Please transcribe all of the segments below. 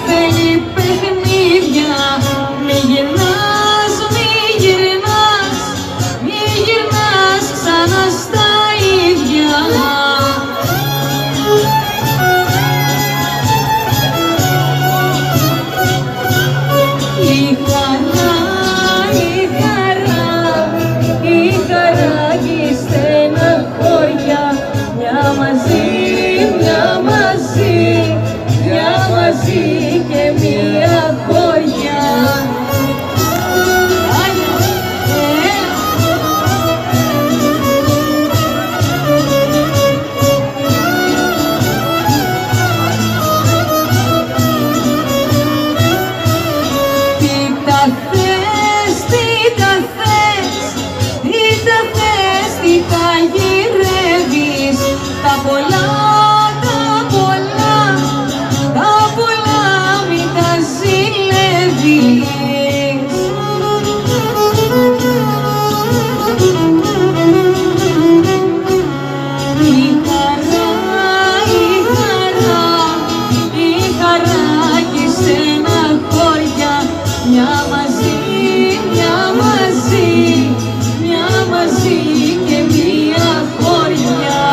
θέλει παιχνίδια. Μη γυρνάς, μη γυρνάς, μη γυρνάς ξανά στα ίδια. Και μία χωριά. Τι τα θες, τι τα θες, τι τα θες, τι τα γυρεύεις, τα πολλά. Μια μαζί, μια μαζί, μια μαζί και μία χωριά.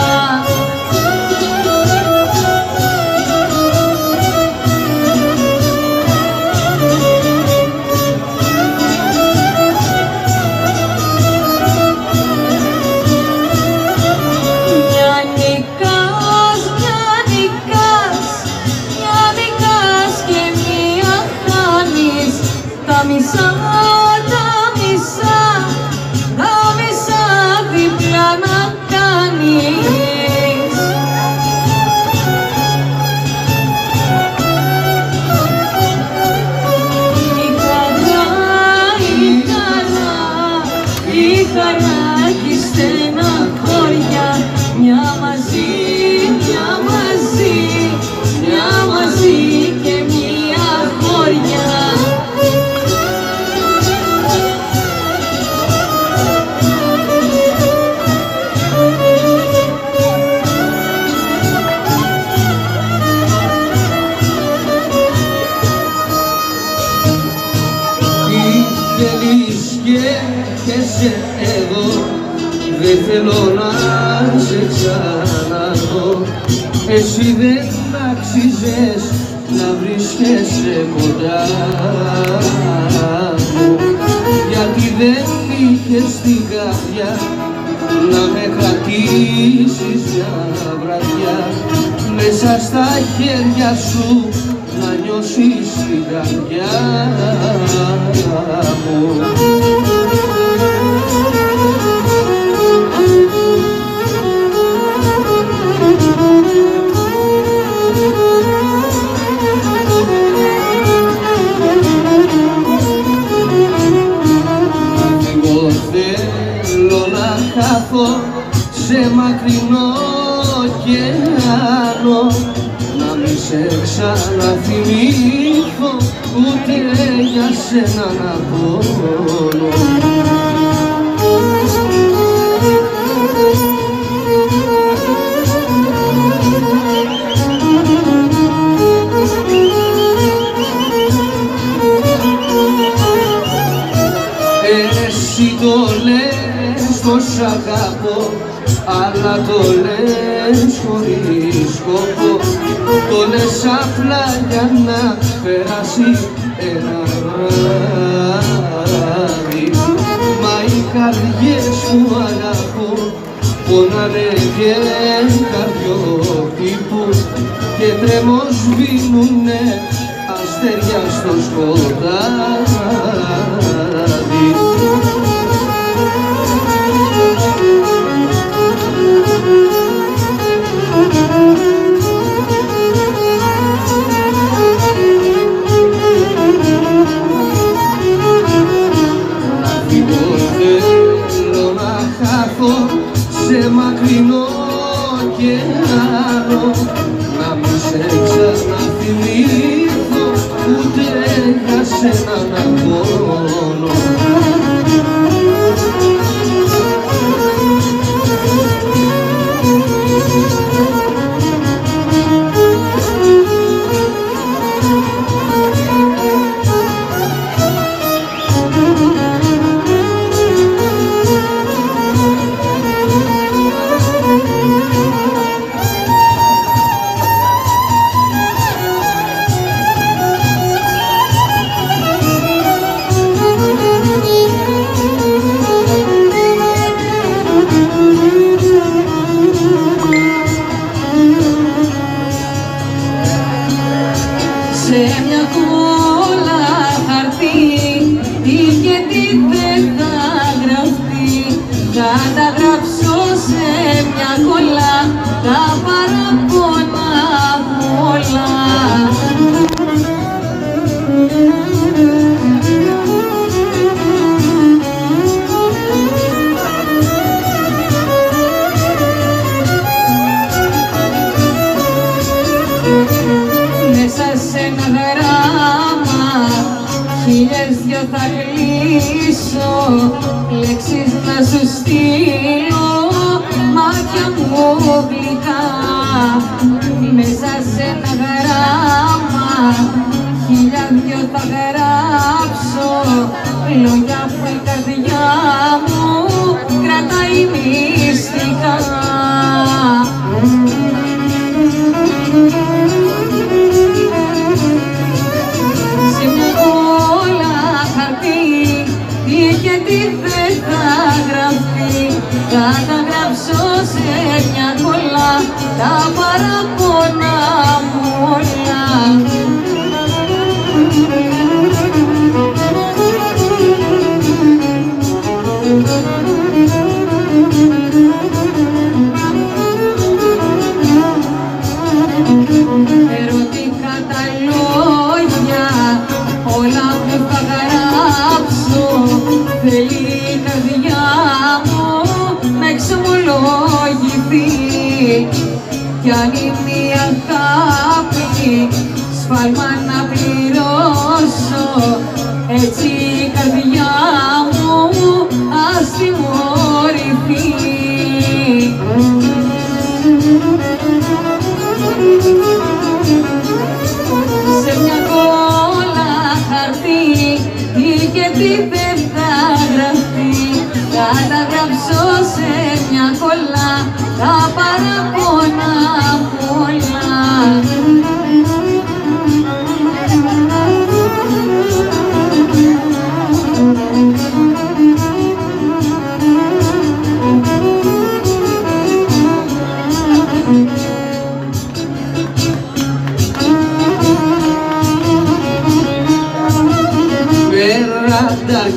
Μια νικάς, μια νικάς, μια νικάς και μία χάνεις. Τα μισά, τα μισά, τα μισά διπλά να κάνεις. Η χαρά, η χαρά, η χαρά και η στεναχώρια. Μια μαζί, μια μαζί, μια μαζί και μία χωριά. Θέλεις και σε εδώ, δεν θέλω να σε ξαναδώ. Εσύ δεν άξιζες να βρίσκεσαι κοντά μου, γιατί δεν είχες την καρδιά να με κρατήσεις μια βραδιά. Μέσα στα χέρια σου να νιώσεις την καρδιά μου. Εγώ θέλω να χαθώ σε μακρινό ωκεάνο, να μη σε ξαναθυμήθω, ούτε για σένα να πονώ. Εσύ το λες πως αγαπώ, αλλά το λες χωρίς σκοπό. Το λες απλά για να περάσει ένα βράδυ. Μα οι καρδιές που αγαπώ πονάνε και καρδιοχτύπουν και τρέμω σβήνουνε αστέρια στο σκοτάδι. Σε μακρινό ωκεάνο, να μη σε ξαναθυμήθω, ούτε για σένα να πονώ. σε μια κόλλα χαρτί, τι και τι δεν θα γραφτεί, θα τα γράψω σε μια κόλλα, τα παραπονά μου όλα. Χίλιες δυο θα κλείσω, λέξεις να σου στείλω, μάτια μου γλυκά. Μέσα σε ένα γράμμα, χίλια δυο θα γράψω, λόγια που η καρδιά μου κρατάει μυστικά. Γιατί δεν θα γραφτεί, θα τα γράψω σε μια κόλλα, τα παραπονά μου όλα. Ερωτικά τα λόγια, όλα που θα γράψω, θέλει η καρδιά μου να εξομολογηθεί. Κι αν είναι η αγάπη σφάλμα να πληρώσω, έτσι η καρδιά μου ας τιμωρηθεί. Σε μια κόλλα χαρτί, τι και τι δεν θα γραφτεί, θα τα γράψω σε μια κόλλα, τα παραπονά μου όλα.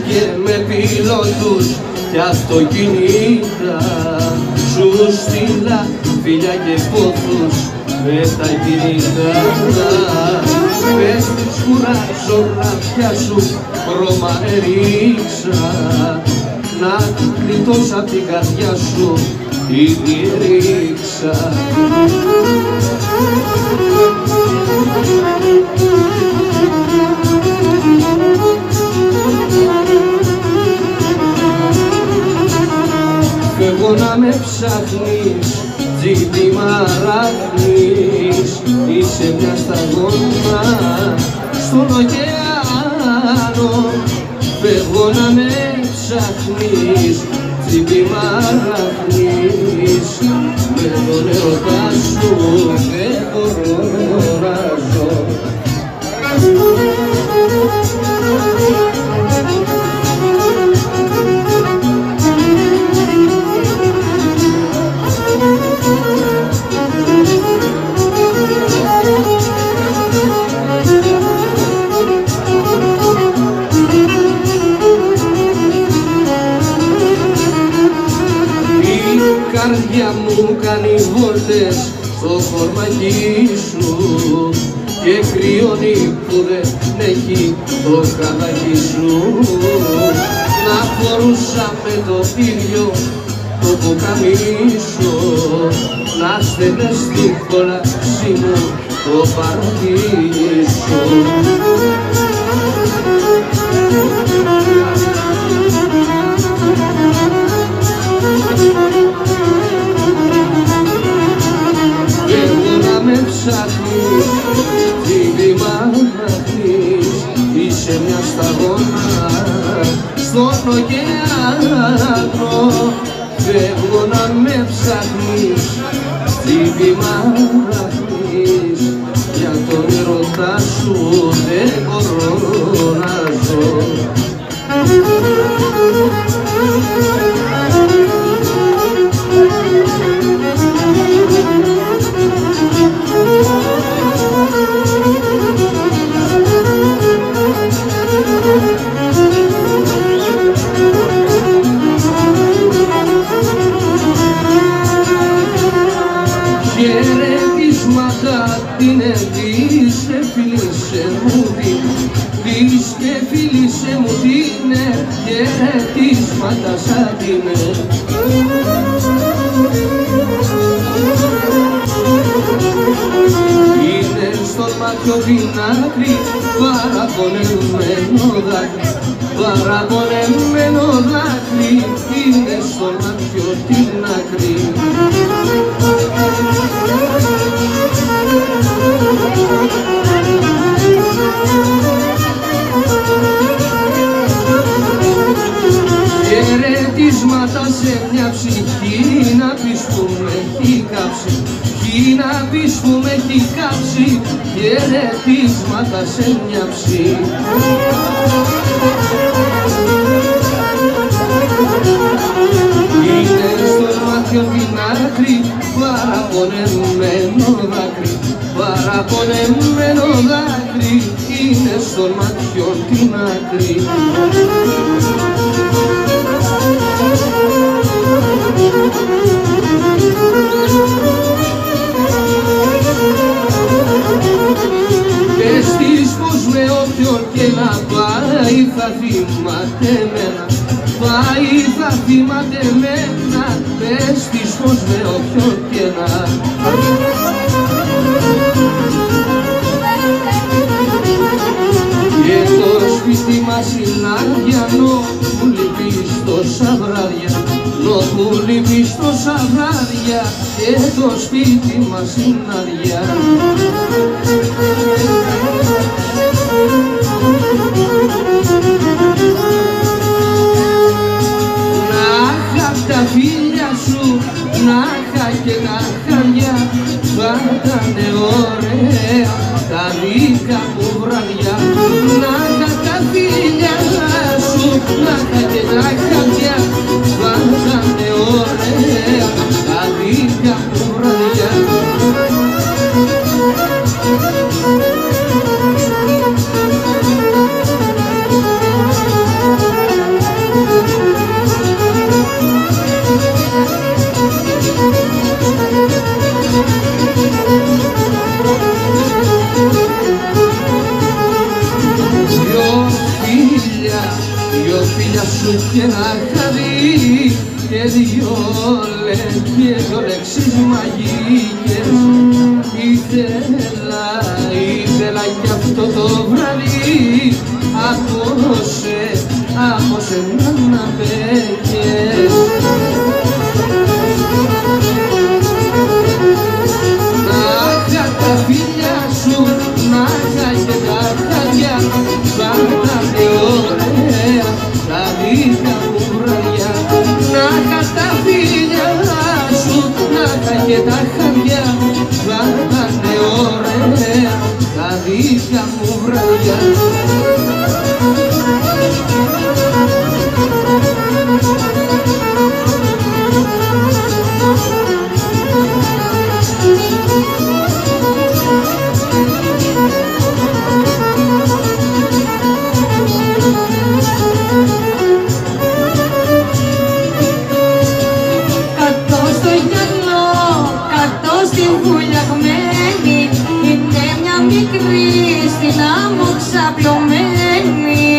Και με πιλότους και αυτοκίνητα σου στείλα φιλιά και πόθους με τα κινητά. Πες τους κουράζω γραφιά σου χρώμα έριξα, να γλιτώσω απ' την καρδιά σου ήδη έριξα. Φεύγω να με ψάχνεις, τσίπη μ' αράχνεις, είσαι μια σταγόνα στον ωκεάνο. Φεύγω να με ψάχνεις, τσίπη μ' αράχνεις, με τον ερωτά σου δεν μπορώ να ζω. Η καρδιά μου κάνει βόλτες στο χορμακί σου και κρυώνει που δεν έχει το καδάκι σου. Να φορούσα με το ίδιο το ποκαμίσο, να στέλνες στην κόλαση μου το παραδείσο. Φεύγω να με ψάχνεις, τι μ' αχνείς, είσαι μια σταγόνα στον ωκεάνο. Φεύγω να με ψάχνεις, τι μ' αχνείς, για τον ερωτά σου δεν μπορώ να ζω. δώσε μου την, δεις και φίλησε μου την, χαιρετίσματα σαν την. Είναι στο μάτιο την άκρη, παραπονεμένο δάκρυ, παραπονεμένο δάκρυ, είναι στο μάτιο την άκρη. Χαιρετίσματα σε μια ψυχή να πεις που με έχει κάψει, κι να πεις που με έχει κάψει, χαιρετίσματα σε μια ψυχή. Είναι στο μάτιο την άκρη, παραπονεμένο δάκρυ, παραπονεμένο δάκρυ, είναι στο μάτιο την άκρη. Πες της πως με όποιον και να πάει θα θυμάται εμένα, πάει θα θυμάται εμένα, πες της πως με όποιον και να. Και το σπίτι μας είναι αδιανό που λείπεις τόσα βράδια, νο που λείπεις τόσα βράδια, και το σπίτι μας είναι αδειά. Να είχα τα φίλια σου, να είχα και τα χαλιά, θα ήτανε ωραία τα δίκα μου βραδιά. Να είχα τα φίλια σου, να είχα και τα χαλιά, θα ήτανε ωραία τα δίκα μου βραδιά. Δυο φίλια σου και να είχα δει, και δυο λέξεις μαγικές, ήθελα κι αυτό το βράδυ από σένα να παίγες. Να είχα τα φίλια σου, να είχα και τα χαδιά, θα ήτανε ωραία τα δίκα μου βραδιά. Να είχα τα φίλια σου, να είχα και τα χαδιά, θα ήτανε ωραία τα δίκα μου βραδιά. Στην άμμο ξαπλωμένη,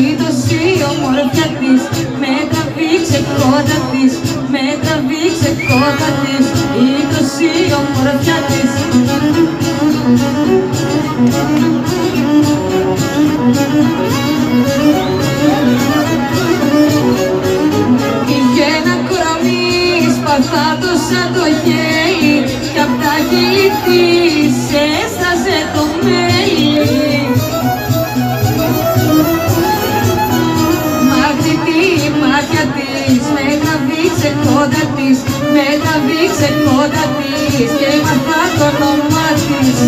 η τόση ομορφιά της με τραβήξε κοντά της, με τραβήξε κοντά της, η τόση ομορφιά της. Είχε ένα κορμί σπαθάτο σαν το χέλι, κι απ' τα χείλη της έσταζε το μέλι. Μαγνητή η μάτια της με τραβήξε κοντά της, με τραβήξε κοντά της, και μαθά το όνομά της.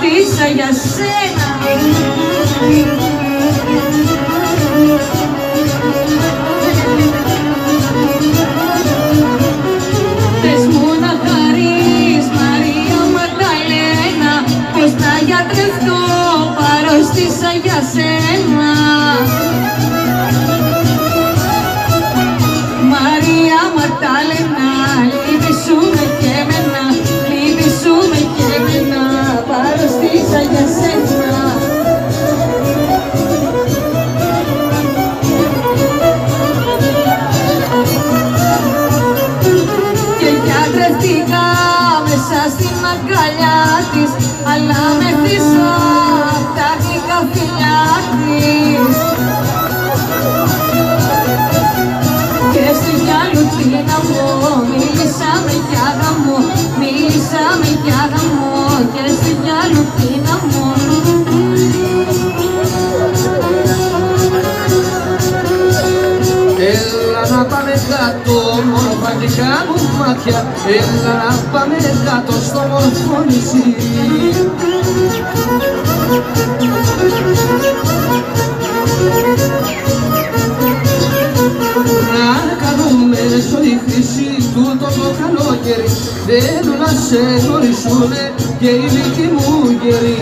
αρρώστησα για σένα. Πες μου να χαρείς, Μαρία Μαγδαλένα, πως να γιατρευτώ, αρρώστησα για σένα. Μαρία Μαγδαλένα, λυπήσουμε και εμένα, λυπήσουμε και εμένα, αρρώστησα για σένα. Και γιατρευτήκα μέσα στην αγκαλιά της, αλλά με χτίσα απ' τα γλυκά φιλιά της. Και στη γιαλουτίνα μου μίλησαμε για γαμό, μίλησαμε για γαμό, και στη γιαλουτίνα μου. Έλα να πάμε κάτω, μόρφα δικά μου μάτια, έλα να πάμε κάτω στο μορφό νησί. Να κάνουμε ζωή χρυσή τούτο το καλοκαίρι, θέλω να σε γνωρίσουνε και οι δικοί μου γεροί.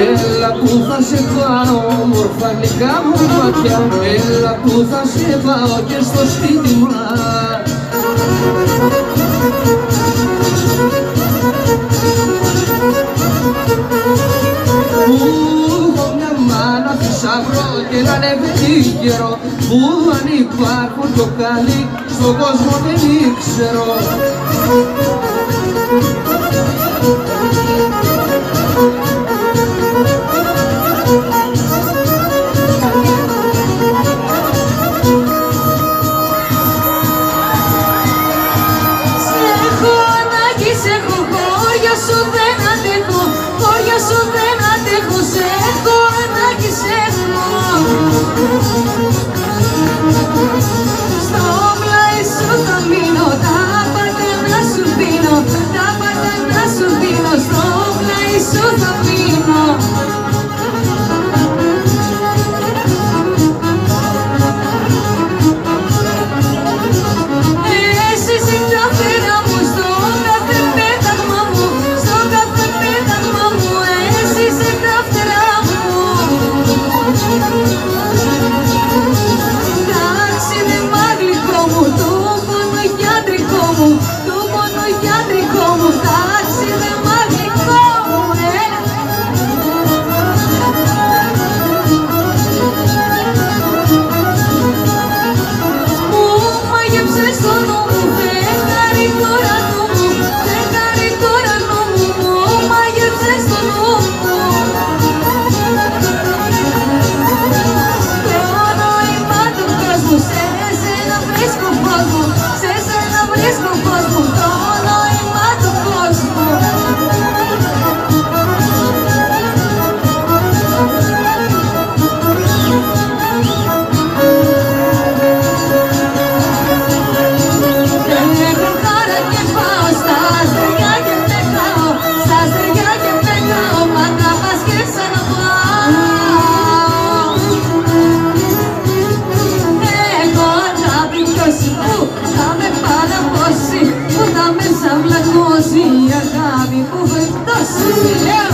Έλα που θα σε πάω, όμορφα γλυκά μου μάτια, έλα που θα σε πάω και στο σπίτι μας. Έχω μια μάνα θησαυρό και έναν ευεργέρο που αν υπάρχουν το καλή στον κόσμο δεν ήξερο. Σε έχω ανάγκη, σε έχω, χώρια σου δεν αντέχω, χώρια σου δεν αντέχω, σε έχω ανάγκη, σε έχω. Στο πλάι σου θα μείνω, τα πάντα να σου δίνω, τα πάντα να σου δίνω, στο πλάι σου θα μείνω. Εσύ είσαι τα φτερά μου, στο κάθε πέταγμα μου, στο κάθε πέταγμα μου, εσύ είσαι τα φτερά μου. Ταξίδεμα γλυκό μου, το πόνο γιατρικό μου, το πόνο γιατρικό μου, ταξίδεμα γλυκό μου, Μου μάγεψες το νου μου, φεγγάρι τώρα νου μου, φεγγάρι τώρα νου μου, μου μάγεψες το νου μου. Το νόημα του κόσμου, σε σένα βρίσκω φως μου, σε σένα βρίσκω φως μου, το νόημα του κόσμου. Έχω χάρα και πάω στα αστέρια και πετάω, στα αστέρια και πετάω, πάντα μας και ξαναπάω. Έχω αγάπη τόση που θα με παραπώσει, που θα με σαυλακώσει, η αγάπη που φεκτώσει, λέω.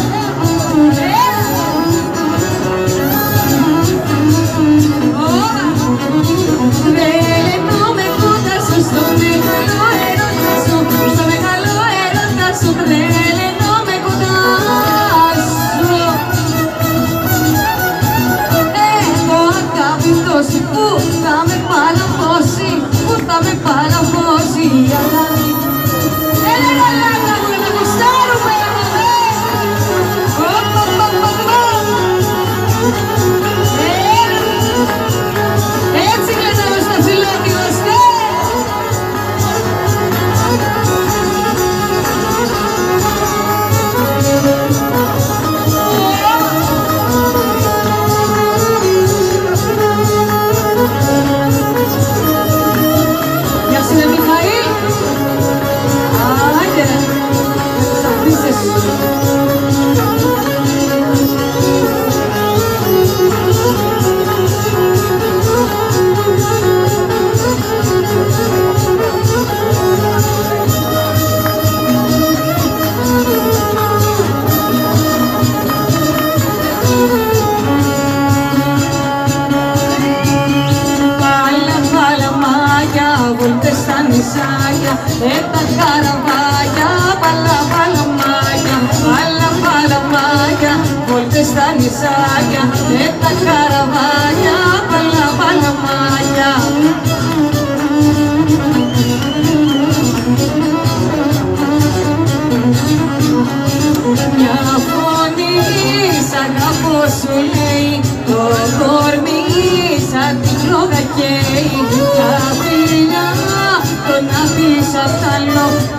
Τρελαίνομαι κοντά σου, στο μεγάλο έρωτα σου, στο μεγάλο έρωτα σου, τρελαίνομαι κοντά σου. Έχω αγάπη τόση που θα με παραπώσει, που θα με παραπώσει, η αγάπη. Έλα, να γουστάρουμε, έτσι κλαιτάμε στα φιλότιμος,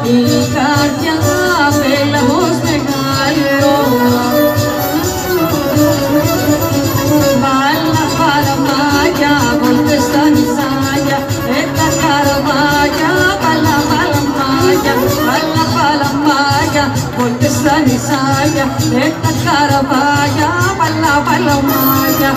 η καρδιά πέλαγος μεγάλο. Βάλα παραμάγια, βόλτες στα νησάγια, τα καραβάγια, βάλα παλαμάγια, βάλα παλαμάγια, βόλτες στα νησάγια, τα καραβάγια, βάλα παλαμάγια.